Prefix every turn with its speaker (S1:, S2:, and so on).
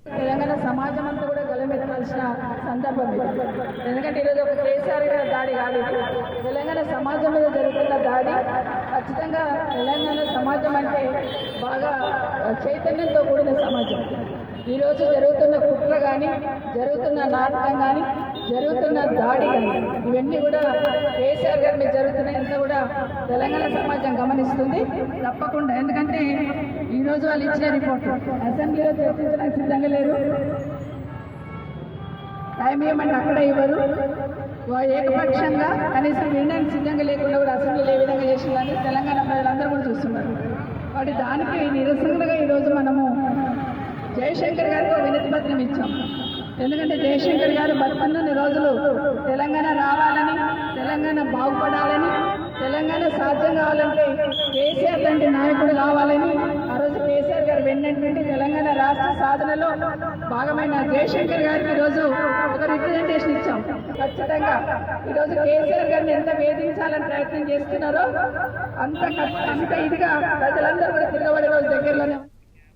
S1: తెలంగాణ సమాజం అంతా కూడా గలమెత్తాల్సిన సందర్భం ఇది. ఎందుకంటే ఈరోజు ఒక కేసీఆర్ గారి దాడి కాదు, తెలంగాణ సమాజం మీద జరుగుతున్న దాడి. ఖచ్చితంగా తెలంగాణ సమాజం అంటే బాగా చైతన్యంతో కూడిన సమాజం. ఈరోజు జరుగుతున్న కుట్ర కానీ, జరుగుతున్న నాటకం కానీ, జరుగుతున్న దాడి కానీ, ఇవన్నీ కూడా కేసీఆర్ గారి మీద జరుగుతున్నాయంతా కూడా తెలంగాణ సమాజం గమనిస్తుంది తప్పకుండా. ఎందుకంటే ఈరోజు వాళ్ళు ఇచ్చిన రిపోర్ట్ అసెంబ్లీలో చర్చించడానికి సిద్ధంగా లేరు, టైం ఏమంటే అక్కడ ఇవ్వరు, ఏకపక్షంగా కనీసం వినడానికి సిద్ధంగా లేకుండా కూడా అసెంబ్లీలో ఏ విధంగా చేసిందని తెలంగాణ ప్రజలందరూ కూడా చూస్తున్నారు. కాబట్టి దానికి నిరసనగా ఈరోజు మనము జయశంకర్ గారికి వినతి పత్రం ఇచ్చాం. ఎందుకంటే జయశంకర్ గారు బతుకున్నన్ని రోజులు తెలంగాణ రావాలని, తెలంగాణ బాగుపడాలని, తెలంగాణ సాధ్యం కావాలంటే కేసీఆర్ లాంటి నాయకుడు కావాలని ఆ రోజు కేసీఆర్ గారు వెన్నటువంటి తెలంగాణ రాష్ట్ర సాధనలో భాగమైన జయశంకర్ గారికి ఈరోజు ఒక రిప్రజెంటేషన్ ఇచ్చాం. ఖచ్చితంగా ఈరోజు కేసీఆర్ గారిని ఎంత వేధించాలని ప్రయత్నం చేస్తున్నారో అంత ఇదిగా ప్రజలందరూ కూడా తిరగబడే రోజు దగ్గరలోనే